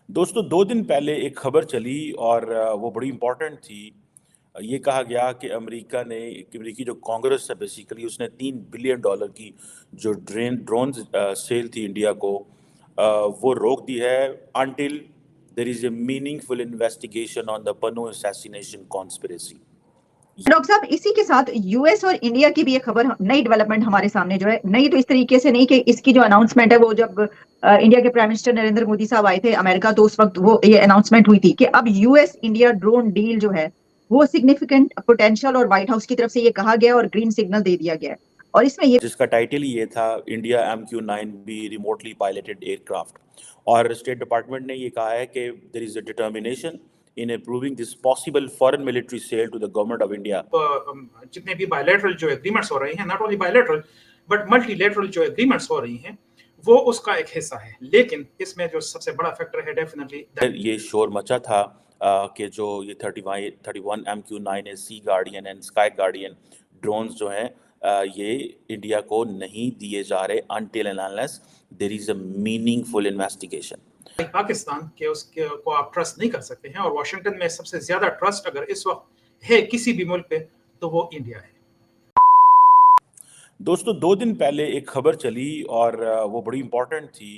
दोस्तों 2 दिन पहले एक खबर चली और वो बड़ी इम्पोर्टेंट थी। ये कहा गया कि अमेरिकी जो कांग्रेस है बेसिकली उसने $3 बिलियन की जो ड्रोन सेल थी इंडिया को वो रोक दी है until there is a meaningful investigation on the Pannu assassination conspiracy. Doctor साहब, इसी के साथ यूएस और इंडिया की भी एक खबर, नई डेवलपमेंट हमारे सामने जो है, नई तो इस तरीके से नहीं कि इसकी जो अनाउंसमेंट है वो जब इंडिया के प्राइम मिनिस्टर नरेंद्र मोदी साहब आए थे अमेरिका, तो उस वक्त वो ये अनाउंसमेंट हुई थी कि अब यूएस इंडिया ड्रोन डील जो है वो सिग्निफिकेंट पोटेंशियल, और व्हाइट हाउस की तरफ से ये कहा गया और ग्रीन सिग्नल दे दिया गया है। और इसमें ये जिसका टाइटल ही ये था India MQ-9B remotely piloted aircraft. और स्टेट डिपार्टमेंट ने ये कहा है कि there is a determination in approving this possible foreign military sale to the government of India. जितने भी बायलैटरल जो एग्रीमेंट्स हो रहे हैं, not only bilateral but multilateral जो एग्रीमेंट्स हो रही हैं, वो उसका एक हिस्सा है। लेकिन इसमें जो सबसे बड़ा फैक्टर है डेफिनेटली ये शोर मचा था कि जो ये 31 MQ-9 Sea Guardian and Sky Guardian drones जो हैं ये इंडिया को नहीं दिए जा रहे until and unless there is a meaningful investigation. Pakistan के उसके को आप ट्रस्ट नहीं कर सकते हैं, और वाशिंगटन में सबसे ज्यादा ट्रस्ट अगर इस वक्त है किसी भी मुल्क पे तो वो इंडिया है। दोस्तों 2 दिन पहले एक खबर चली और वो बड़ी इम्पोर्टेंट थी।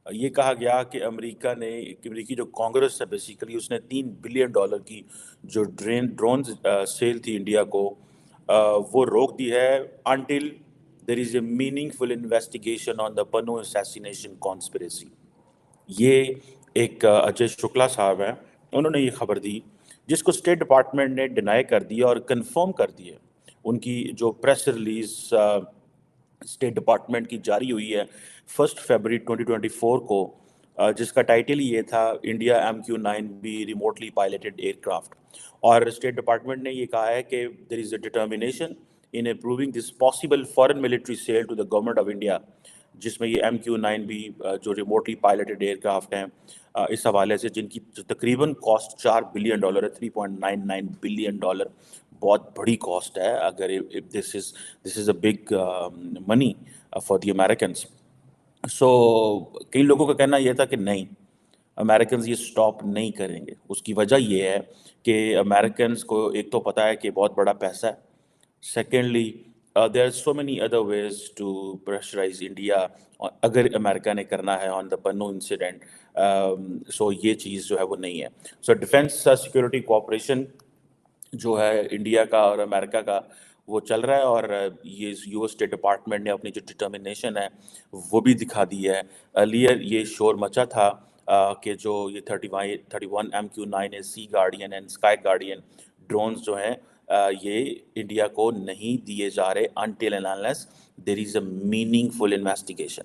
ये कहा गया कि अमेरिकी जो कांग्रेस है बेसिकली उसने $3 बिलियन की जो ड्रोन सेल थी इंडिया को वो रोक दी है until there is a meaningful investigation on the Pannu assassination conspiracy. ये एक अजय शुक्ला साहब हैं, उन्होंने ये खबर दी जिसको स्टेट डिपार्टमेंट ने डिनाई कर दिया और कंफर्म कर दिया। उनकी जो प्रेस रिलीज स्टेट डिपार्टमेंट की जारी हुई है 1 फरवरी 2024 को, जिसका टाइटल ही ये था India MQ-9B remotely piloted aircraft. और स्टेट डिपार्टमेंट ने ये कहा है कि there is a determination in approving this possible foreign military sale to the government of India, जिसमें ये MQ-9B जो रिमोटली पायलटेड एयरक्राफ्ट हैं इस हवाले से जिनकी तकरीबन कॉस्ट $4 बिलियन है, $3.99 बिलियन। बहुत बड़ी कॉस्ट है। अगर this is a big money for the Americans. So कई लोगों का कहना यह था कि नहीं, अमेरिकन्स ये स्टॉप नहीं करेंगे। उसकी वजह ये है कि अमेरिकन्स को एक तो पता है कि बहुत बड़ा पैसा है, secondly there are so many other ways to pressurize India अगर अमेरिका ने करना है on the Pannu incident. So ये चीज़ जो है वो नहीं है। सो डिफेंस सिक्योरिटी कोऑपरेशन जो है इंडिया का और अमेरिका का वो चल रहा है, और ये यूएस स्टेट डिपार्टमेंट ने अपनी जो डिटर्मिनेशन है वो भी दिखा दी है। अर्लियर ये शोर मचा था कि जो ये 31 MQ-9 Sea Guardian and Sky Guardian drones जो हैं ये इंडिया को नहीं दिए जा रहे until and unless there is a meaningful investigation.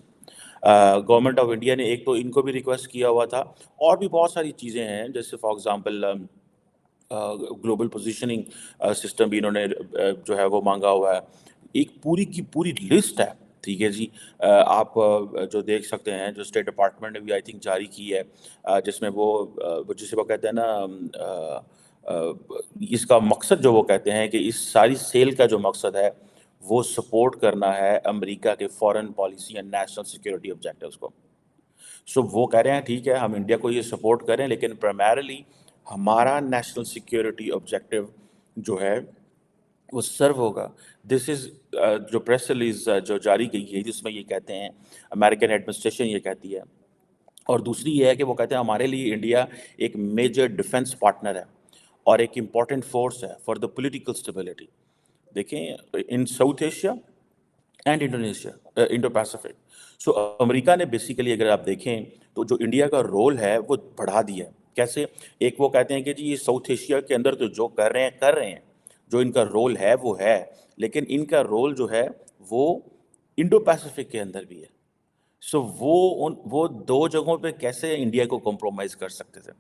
Government of India ने एक तो इनको भी रिक्वेस्ट किया हुआ था, और भी बहुत सारी चीज़ें हैं जैसे for example global positioning system भी इन्होंने जो है वो मांगा हुआ है। एक पूरी की पूरी लिस्ट है, ठीक है जी। आप जो देख सकते हैं जो स्टेट डिपार्टमेंट ने भी आई थिंक जारी की है, जिसमें वो जिसे वो कहते हैं ना इसका मकसद जो वो कहते हैं कि इस सारी सेल का जो मकसद है वो सपोर्ट करना है अमेरिका के foreign policy and national security objectives को। सो वो कह रहे हैं ठीक है हम इंडिया को ये सपोर्ट करें, लेकिन प्राइमरली हमारा नेशनल सिक्योरिटी ऑब्जेक्टिव जो है वो सर्व होगा। दिस इज़ जो प्रेस रिलीज जो जारी की गई जिसमें ये कहते हैं, अमेरिकन एडमिनिस्ट्रेशन ये कहती है, और दूसरी ये है कि वो कहते हैं हमारे लिए इंडिया एक मेजर डिफेंस पार्टनर है और एक इम्पॉर्टेंट फोर्स है फॉर द पॉलिटिकल स्टेबिलिटी। देखें in South Asia and Indonesia Indo Pacific. So America ने बेसिकली अगर आप देखें तो जो इंडिया का रोल है वो बढ़ा दिया है। कैसे? एक वो कहते हैं कि जी ये साउथ एशिया के अंदर तो जो कर रहे हैं, जो इनका रोल है वो है, लेकिन इनका रोल जो है वो इंडो पैसिफिक के अंदर भी है। सो वो दो जगहों पे कैसे इंडिया को कॉम्प्रोमाइज़ कर सकते थे।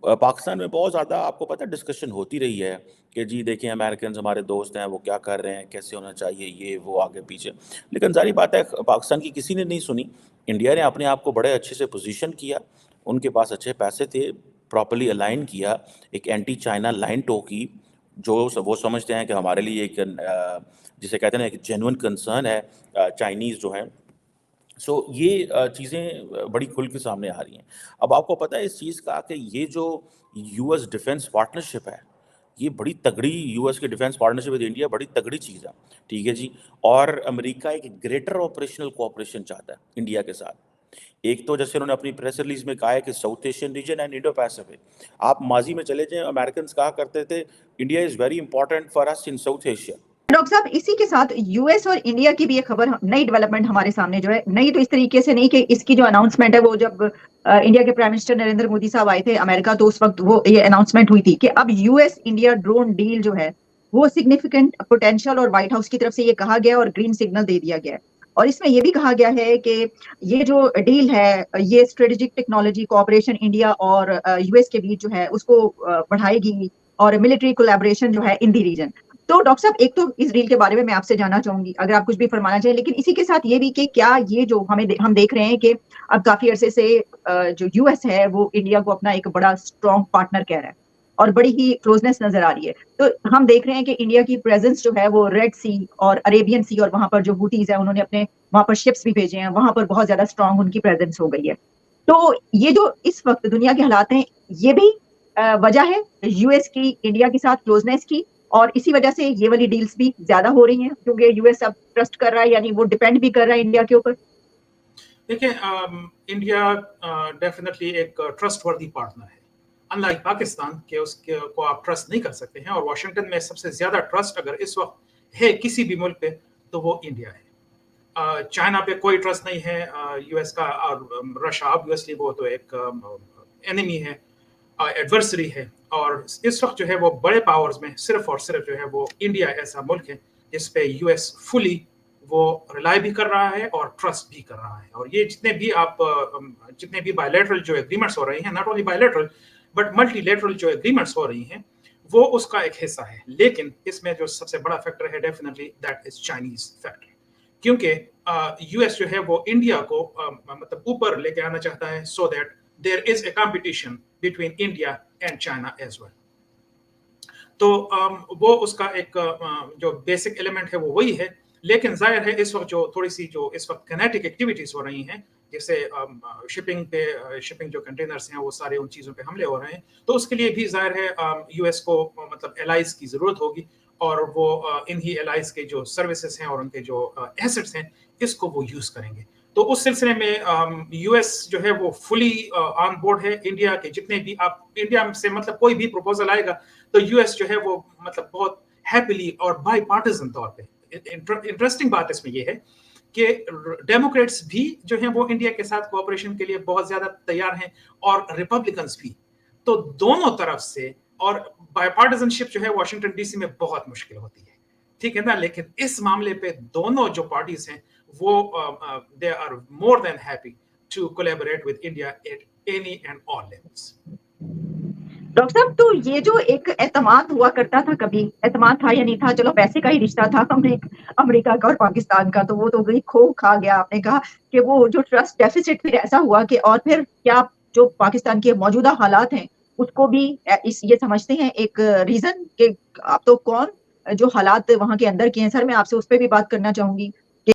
पाकिस्तान में बहुत ज़्यादा आपको पता है डिस्कशन होती रही है कि जी देखिए अमेरिकन हमारे दोस्त हैं, वो क्या कर रहे हैं, कैसे होना चाहिए, ये वो आगे पीछे। लेकिन ज़ाहिर बात है पाकिस्तान की किसी ने नहीं सुनी। इंडिया ने अपने आप को बड़े अच्छे से पोजीशन किया, उनके पास अच्छे पैसे थे, प्रॉपर्ली अलाइन किया, एक एंटी चाइना लाइन टोकी, जो वो समझते हैं कि हमारे लिए एक जिसे कहते हैं ना एक जेन्युइन कंसर्न है चाइनीज़ जो हैं ये चीज़ें बड़ी खुल के सामने आ रही हैं। अब आपको पता है इस चीज़ का कि ये जो यूएस डिफेंस पार्टनरशिप है, ये बड़ी तगड़ी यूएस की डिफेंस पार्टनरशिप विद इंडिया बड़ी तगड़ी चीज़ है, ठीक है जी? और अमेरिका एक ग्रेटर ऑपरेशनल कोऑपरेशन चाहता है इंडिया के साथ। एक तो जैसे उन्होंने अपनी प्रेस रिलीज़ में कहा है कि south Asian region and Indo Pacific. आप माज़ी में चले जाएँ, अमेरिकन्स कहा करते थे, India is very important for us in South Asia. Doctor साहब, इसी के साथ यूएस और इंडिया की भी एक खबर, नई डेवलपमेंट हमारे सामने जो है, नई तो इस तरीके से नहीं कि इसकी जो अनाउंसमेंट है वो जब इंडिया के प्राइम मिनिस्टर नरेंद्र मोदी साहब आए थे अमेरिका, तो उस वक्त वो ये अनाउंसमेंट हुई थी कि अब यूएस इंडिया ड्रोन डील जो है वो सिग्निफिकेंट पोटेंशियल, और व्हाइट हाउस की तरफ से ये कहा गया और ग्रीन सिग्नल दे दिया गया है। और इसमें यह भी कहा गया है कि ये जो डील है ये स्ट्रेटेजिक टेक्नोलॉजी कोऑपरेशन इंडिया और यूएस के बीच जो है उसको बढ़ाएगी, और मिलिट्री कोलैबोरेशन जो है इन दी रीजन। तो डॉक्टर साहब, एक तो इस डील के बारे में मैं आपसे जानना चाहूंगी, अगर आप कुछ भी फरमाना चाहें, लेकिन इसी के साथ ये भी कि क्या ये जो हम देख रहे हैं कि अब काफी अरसे से जो यूएस है वो इंडिया को अपना एक बड़ा स्ट्रॉन्ग पार्टनर कह रहा है और बड़ी ही क्लोजनेस नजर आ रही है। तो हम देख रहे हैं कि इंडिया की प्रेजेंस जो है वो रेड सी और अरेबियन सी, और वहां पर जो हूतीज है उन्होंने अपने वहां पर शिप्स भी भेजे हैं, वहां पर बहुत ज्यादा स्ट्रॉन्ग उनकी प्रेजेंस हो गई है। तो ये जो इस वक्त दुनिया के हालात हैं, ये भी वजह है यूएस की इंडिया के साथ क्लोजनेस की, और इसी वजह से ये वाली डील्स भी ज्यादा हो रही हैं क्योंकि यूएस अब ट्रस्ट कर रहा है, यानी वो डिपेंड भी कर रहा है इंडिया के ऊपर। देखिए, इंडिया डेफिनेटली एक ट्रस्टवर्दी पार्टनर है, अनलाइक पाकिस्तान के उसके को आप ट्रस्ट नहीं कर सकते हैं। और वाशिंगटन में सबसे ज्यादा ट्रस्ट अगर इस वक्त है किसी भी मुल्क पे तो वो इंडिया है। चाइना पे कोई ट्रस्ट नहीं है यूएस का, और रशिया ऑब्वियसली वो तो एक एनिमी है, एडवर्सरी है। और इस वक्त जो है वो बड़े पावर्स में सिर्फ और सिर्फ जो है वो इंडिया ऐसा मुल्क है जिस पे यूएस फुली वो रिलाई भी कर रहा है और ट्रस्ट भी कर रहा है। और ये जितने भी बायलैटरल जो एग्रीमेंट्स हो रहे हैं, not only bilateral but multilateral जो एग्रीमेंट्स हो रही हैं, वो उसका एक हिस्सा है। लेकिन इसमें जो सबसे बड़ा फैक्टर है definitely that is Chinese factor, क्योंकि यूएस जो है वो इंडिया को मतलब ऊपर लेके आना चाहता है, so that there is a competition between India and China as well. तो वो उसका एक जो बेसिक एलिमेंट है वो वही है। लेकिन जाहिर है इस वक्त जो इस वक्त किनेटिक एक्टिविटीज हो रही हैं, जैसे शिपिंग जो कंटेनर्स हैं वो सारे उन चीज़ों पे हमले हो रहे हैं, तो उसके लिए भी जाहिर है यूएस को मतलब एलाइज की ज़रूरत होगी, और वो इन्हीं एलाइज के जो सर्विसेज हैं और उनके जो एसेट्स हैं इसको वो यूज़ करेंगे। तो उस सिलसिले में यूएस जो है वो फुली ऑन बोर्ड है। इंडिया के जितने भी आप इंडिया से मतलब कोई भी प्रपोजल आएगा तो यूएस जो है वो मतलब बहुत हैप्पीली और बाई पार्टिजन तौर पे। इंटरेस्टिंग बात इसमें ये है कि डेमोक्रेट्स भी जो हैं वो इंडिया के साथ कोऑपरेशन के लिए बहुत ज्यादा तैयार हैं, और रिपब्लिकन्स भी। तो दोनों तरफ से, और बायपार्टिजनशिप जो है वाशिंगटन डीसी में बहुत मुश्किल होती है, ठीक है ना। लेकिन इस मामले पे दोनों जो पार्टीज हैं वो they are more than happy to collaborate with India at any and all levels. Doctor साहब, तो ये जो एक एतमाद हुआ करता था, कभी एतमाद था या नहीं था, चलो पैसे का ही रिश्ता था अमेरिका का और पाकिस्तान का, तो वो तो गई खो खा गया। आपने कहा कि वो जो ट्रस्ट डेफिसिट फिर ऐसा हुआ कि, और फिर क्या जो पाकिस्तान के मौजूदा हालात हैं उसको भी ये समझते हैं एक रीजन कि आप तो कौन जो हालात वहां के अंदर के हैं। सर, मैं आपसे उस पर भी बात करना चाहूंगी।